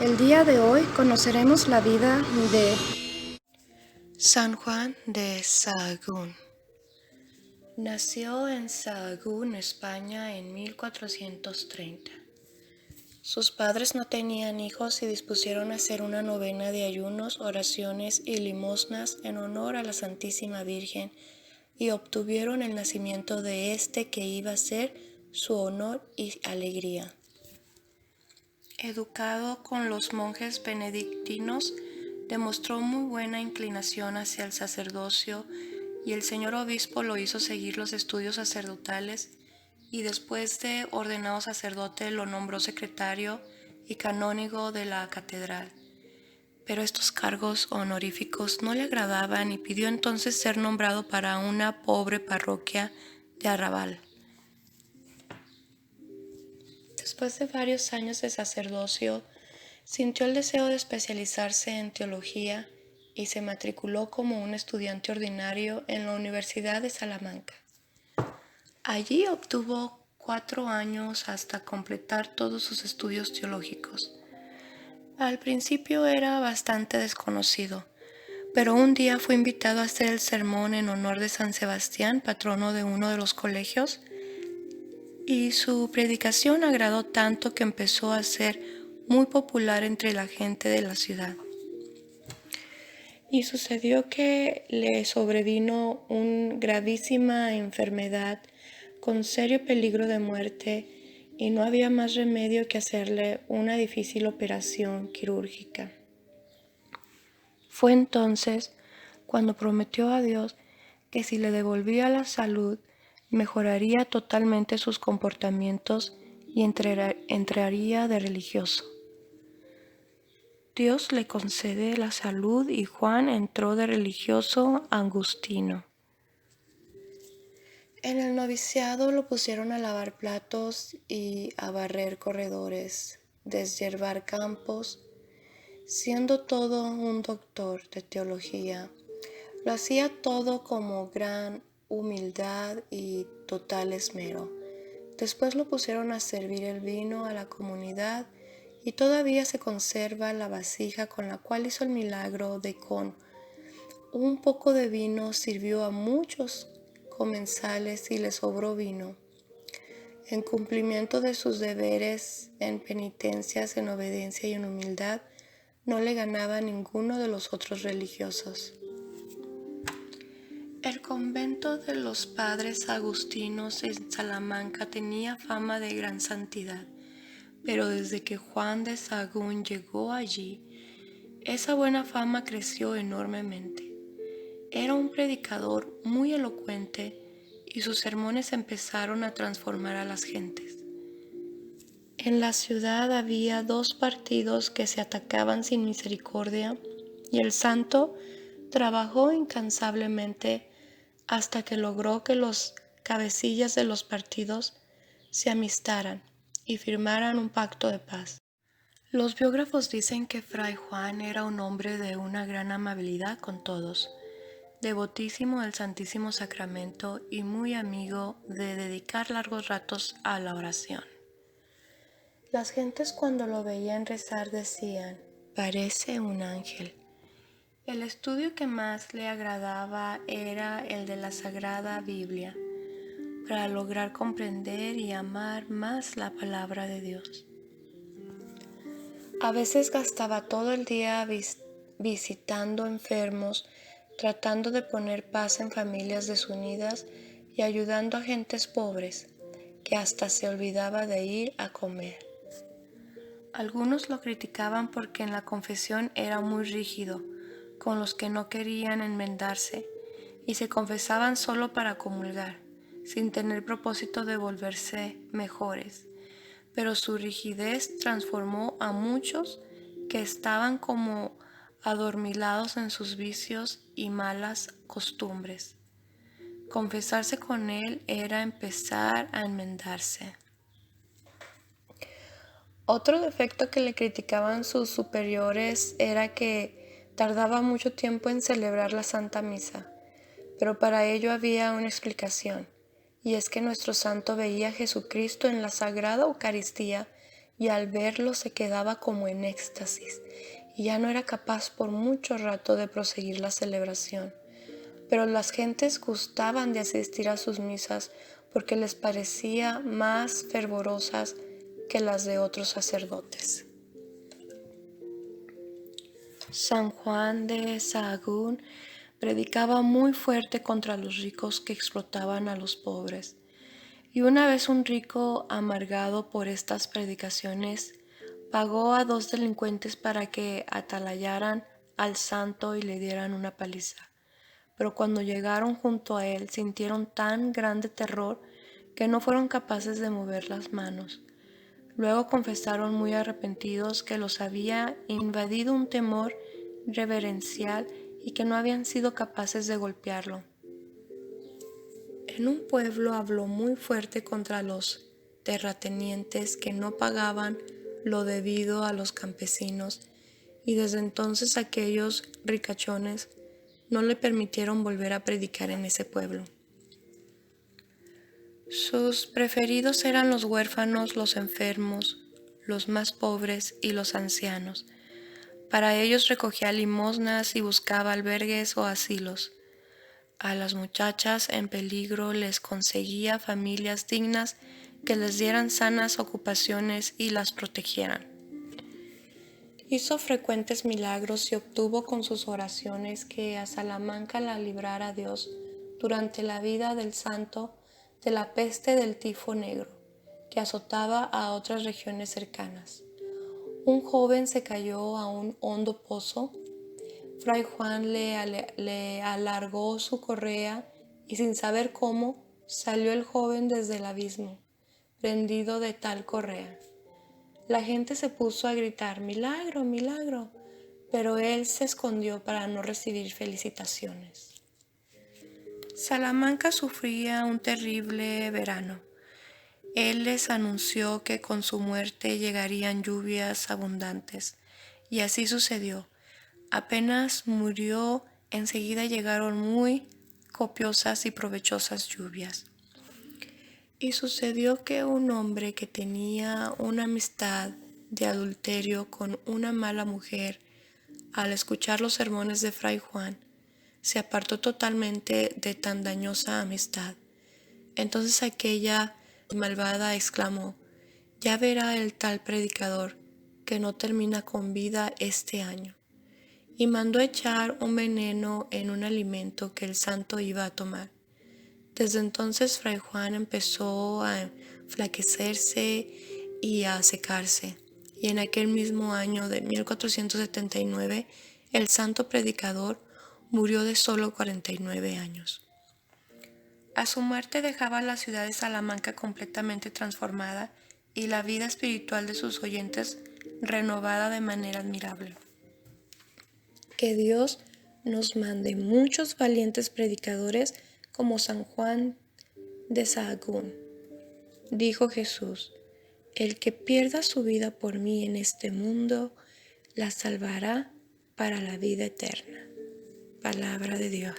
El día de hoy conoceremos la vida de San Juan de Sahagún. Nació en Sahagún, España, en 1430. Sus padres no tenían hijos y dispusieron a hacer una novena de ayunos, oraciones y limosnas en honor a la Santísima Virgen y obtuvieron el nacimiento de este que iba a ser su honor y alegría. Educado con los monjes benedictinos, demostró muy buena inclinación hacia el sacerdocio y el señor obispo lo hizo seguir los estudios sacerdotales y después de ordenado sacerdote lo nombró secretario y canónigo de la catedral. Pero estos cargos honoríficos no le agradaban y pidió entonces ser nombrado para una pobre parroquia de arrabal. Después de varios años de sacerdocio, sintió el deseo de especializarse en teología y se matriculó como un estudiante ordinario en la Universidad de Salamanca. Allí obtuvo 4 años hasta completar todos sus estudios teológicos. Al principio era bastante desconocido, pero un día fue invitado a hacer el sermón en honor de San Sebastián, patrono de uno de los colegios, y su predicación agradó tanto que empezó a ser muy popular entre la gente de la ciudad. Y sucedió que le sobrevino una gravísima enfermedad con serio peligro de muerte y no había más remedio que hacerle una difícil operación quirúrgica. Fue entonces cuando prometió a Dios que si le devolvía la salud, mejoraría totalmente sus comportamientos y entraría de religioso. Dios le concede la salud y Juan entró de religioso agustino. En el noviciado lo pusieron a lavar platos y a barrer corredores, deshiervar campos. Siendo todo un doctor de teología, lo hacía todo con gran humildad y total esmero. Después lo pusieron a servir el vino a la comunidad y todavía se conserva la vasija con la cual hizo el milagro de con un poco de vino sirvió a muchos comensales y le sobró vino. En cumplimiento de sus deberes, en penitencias, en obediencia y en humildad, no le ganaba a ninguno de los otros religiosos. El convento de los padres agustinos en Salamanca tenía fama de gran santidad, pero desde que Juan de Sahagún llegó allí, esa buena fama creció enormemente. Era un predicador muy elocuente y sus sermones empezaron a transformar a las gentes. En la ciudad había 2 partidos que se atacaban sin misericordia y el santo trabajó incansablemente hasta que logró que los cabecillas de los partidos se amistaran y firmaran un pacto de paz. Los biógrafos dicen que Fray Juan era un hombre de una gran amabilidad con todos, devotísimo del Santísimo Sacramento y muy amigo de dedicar largos ratos a la oración. Las gentes cuando lo veían rezar decían, parece un ángel. El estudio que más le agradaba era el de la Sagrada Biblia, para lograr comprender y amar más la palabra de Dios. A veces gastaba todo el día visitando enfermos, tratando de poner paz en familias desunidas y ayudando a gentes pobres, que hasta se olvidaba de ir a comer. Algunos lo criticaban porque en la confesión era muy rígido con los que no querían enmendarse y se confesaban solo para comulgar, sin tener propósito de volverse mejores. Pero su rigidez transformó a muchos que estaban como adormilados en sus vicios y malas costumbres. Confesarse con él era empezar a enmendarse. Otro defecto que le criticaban sus superiores era que tardaba mucho tiempo en celebrar la Santa Misa, pero para ello había una explicación, y es que nuestro santo veía a Jesucristo en la Sagrada Eucaristía y al verlo se quedaba como en éxtasis, y ya no era capaz por mucho rato de proseguir la celebración. Pero las gentes gustaban de asistir a sus misas porque les parecía más fervorosas que las de otros sacerdotes. San Juan de Sahagún predicaba muy fuerte contra los ricos que explotaban a los pobres. Y una vez un rico, amargado por estas predicaciones, pagó a 2 delincuentes para que atalayaran al santo y le dieran una paliza. Pero cuando llegaron junto a él sintieron tan grande terror que no fueron capaces de mover las manos. Luego confesaron muy arrepentidos que los había invadido un temor reverencial y que no habían sido capaces de golpearlo. En un pueblo habló muy fuerte contra los terratenientes que no pagaban lo debido a los campesinos, y desde entonces aquellos ricachones no le permitieron volver a predicar en ese pueblo. Sus preferidos eran los huérfanos, los enfermos, los más pobres y los ancianos. Para ellos recogía limosnas y buscaba albergues o asilos. A las muchachas en peligro les conseguía familias dignas que les dieran sanas ocupaciones y las protegieran. Hizo frecuentes milagros y obtuvo con sus oraciones que a Salamanca la librara Dios durante la vida del santo de la peste del tifo negro, que azotaba a otras regiones cercanas. Un joven se cayó a un hondo pozo. Fray Juan le alargó su correa y sin saber cómo salió el joven desde el abismo, prendido de tal correa. La gente se puso a gritar «¡Milagro, milagro!», pero él se escondió para no recibir felicitaciones. Salamanca sufría un terrible verano. Él les anunció que con su muerte llegarían lluvias abundantes, y así sucedió. Apenas murió, enseguida llegaron muy copiosas y provechosas lluvias. Y sucedió que un hombre que tenía una amistad de adulterio con una mala mujer, al escuchar los sermones de Fray Juan, se apartó totalmente de tan dañosa amistad. Entonces aquella malvada exclamó: «Ya verá el tal predicador que no termina con vida este año», y mandó echar un veneno en un alimento que el santo iba a tomar. Desde entonces Fray Juan empezó a enflaquecerse y a secarse, y en aquel mismo año de 1479 el santo predicador murió de solo 49 años. A su muerte dejaba la ciudad de Salamanca completamente transformada y la vida espiritual de sus oyentes renovada de manera admirable. Que Dios nos mande muchos valientes predicadores como San Juan de Sahagún. Dijo Jesús: «El que pierda su vida por mí en este mundo, la salvará para la vida eterna». Palabra de Dios.